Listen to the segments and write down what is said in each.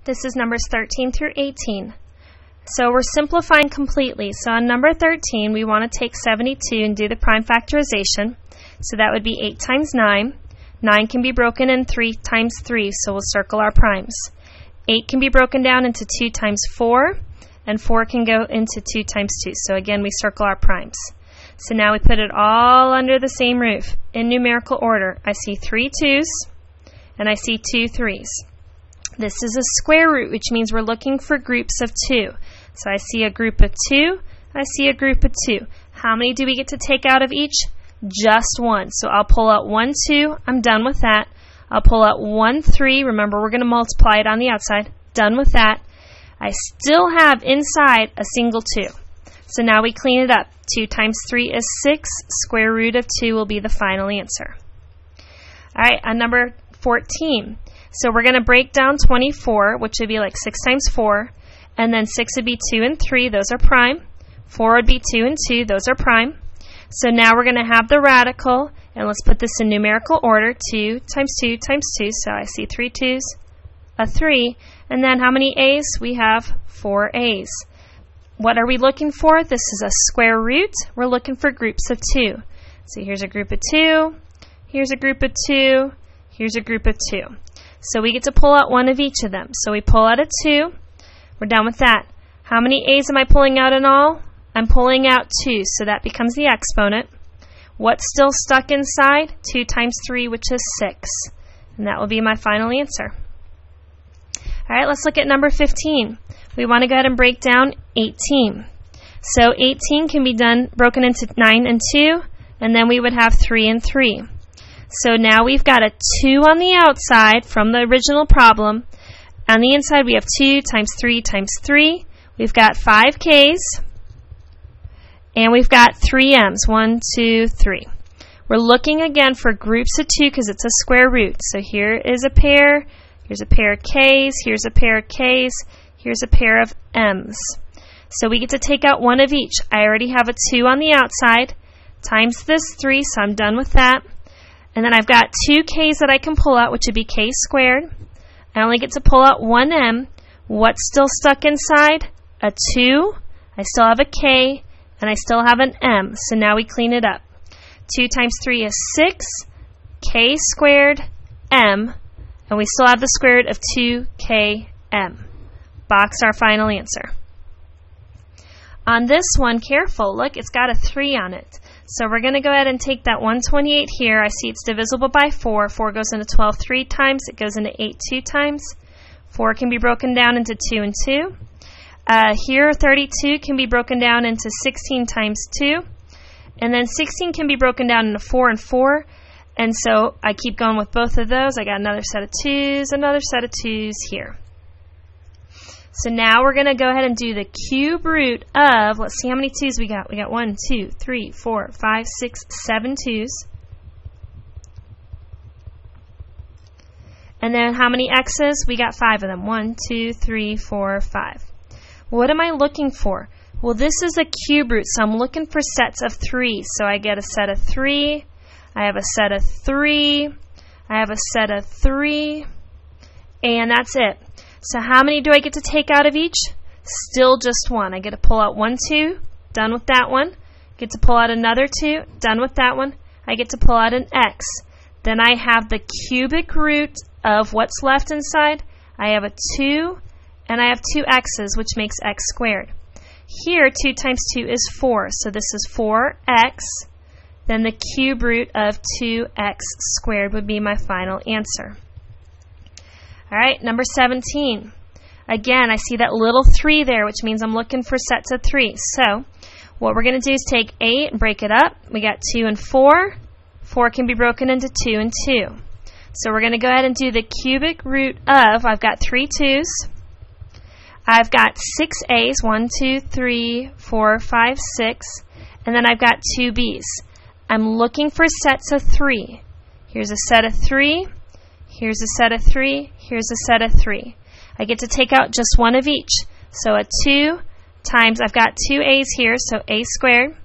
This is numbers 13 through 18. So we're simplifying completely. So on number 13, we want to take 72 and do the prime factorization. So that would be 8 times 9. 9 can be broken in 3 times 3, so we'll circle our primes. 8 can be broken down into 2 times 4, and 4 can go into 2 times 2. So again, we circle our primes. So now we put it all under the same roof. In numerical order, I see 3 2s, and I see 2 3s. This is a square root, which means we're looking for groups of 2. So I see a group of 2, I see a group of 2. How many do we get to take out of each? Just 1. So I'll pull out 1 2, I'm done with that. I'll pull out 1 3, remember we're going to multiply it on the outside, done with that. I still have inside a single 2. So now we clean it up. 2 times 3 is 6, square root of 2 will be the final answer. Alright, on number 14. So we're going to break down 24, which would be like 6 times 4, and then 6 would be 2 and 3, those are prime. 4 would be 2 and 2, those are prime. So now we're going to have the radical, and let's put this in numerical order. 2 times 2 times 2, so I see 3 2s, a 3, and then how many a's? We have 4 a's. What are we looking for? This is a square root. We're looking for groups of 2. So here's a group of 2, here's a group of 2, here's a group of 2. So we get to pull out one of each of them. So we pull out a 2. We're done with that. How many a's am I pulling out in all? I'm pulling out 2, so that becomes the exponent. What's still stuck inside? 2 times 3, which is 6. And that will be my final answer. All right, let's look at number 15. We want to go ahead and break down 18. So 18 can be broken into 9 and 2, and then we would have 3 and 3. So now we've got a 2 on the outside from the original problem. On the inside, we have 2 times 3 times 3. We've got 5 k's, and we've got 3 m's, 1, 2, 3. We're looking again for groups of 2 because it's a square root. So here is a pair, here's a pair of k's, here's a pair of k's, here's a pair of m's. So we get to take out one of each. I already have a 2 on the outside times this 3, so I'm done with that. And then I've got 2 k's that I can pull out, which would be k squared. I only get to pull out 1 m. What's still stuck inside? A 2. I still have a k, and I still have an m. So now we clean it up. 2 times 3 is 6, k squared, m, and we still have the square root of 2km. Box our final answer. On this one, careful, look, it's got a 3 on it. So we're going to go ahead and take that 128 here. I see it's divisible by 4. 4 goes into 12 3 times. It goes into 8 2 times. 4 can be broken down into 2 and 2. Here, 32 can be broken down into 16 times 2. And then 16 can be broken down into 4 and 4. And so I keep going with both of those. I got another set of 2's, another set of 2's here. So now we're going to go ahead and do the cube root of, let's see how many 2's we got. We got 1, 2, 3, 4, 5, 6, 7 2's. And then how many x's? We got 5 of them. 1, 2, 3, 4, 5. What am I looking for? Well, this is a cube root, so I'm looking for sets of 3. So I get a set of 3. I have a set of 3. I have a set of 3. And that's it. So how many do I get to take out of each? Still just 1. I get to pull out 1 2, done with that one. Get to pull out another 2, done with that one. I get to pull out an x. Then I have the cubic root of what's left inside. I have a 2, and I have 2 x's, which makes x squared. Here, 2 times 2 is 4, so this is 4x. Then the cube root of 2x squared would be my final answer. All right, number 17. Again, I see that little 3 there, which means I'm looking for sets of 3. So what we're going to do is take 8 and break it up. We got 2 and 4. 4 can be broken into 2 and 2. So we're going to go ahead and do the cubic root of, I've got 3 2's. I've got 6 a's, 1, 2, 3, 4, 5, 6. And then I've got 2 b's. I'm looking for sets of 3. Here's a set of 3. Here's a set of 3, here's a set of 3. I get to take out just one of each. So a 2 times, I've got 2 a's here, so a squared.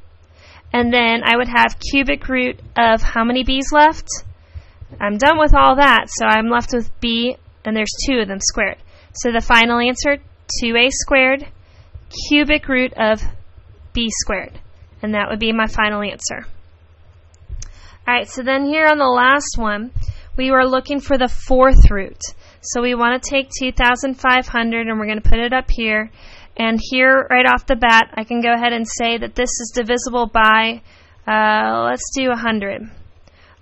And then I would have cubic root of how many b's left? I'm done with all that, so I'm left with b, and there's 2 of them squared. So the final answer, 2a squared cubic root of b squared. And that would be my final answer. Alright, so then here on the last one, we were looking for the fourth root. So we want to take 2,500 and we're going to put it up here. And here, right off the bat, I can go ahead and say that this is divisible by, let's do 100.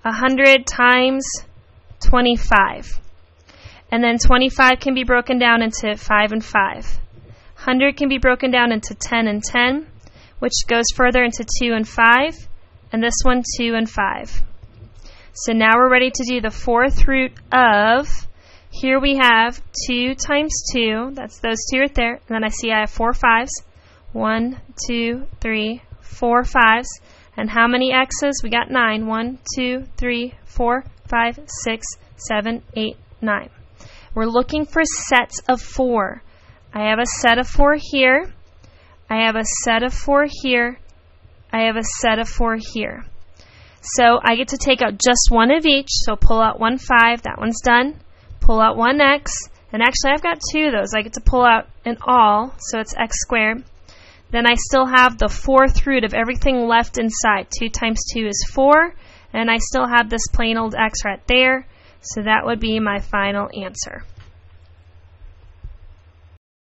100 times 25. And then 25 can be broken down into 5 and 5. 100 can be broken down into 10 and 10, which goes further into 2 and 5, and this one 2 and 5. So now we're ready to do the fourth root of, here we have 2 times 2, that's those two right there, and then I see I have 4 5s. 1, 2, 3, 4 5s. And how many x's? We got 9. 1, 2, 3, 4, 5, 6, 7, 8, 9. We're looking for sets of 4. I have a set of 4 here. I have a set of 4 here. I have a set of 4 here. So I get to take out just one of each. So pull out 1 5. That one's done. Pull out 1 x. And actually I've got 2 of those. I get to pull out an all. So it's x squared. Then I still have the fourth root of everything left inside. 2 times 2 is 4. And I still have this plain old x right there. So that would be my final answer.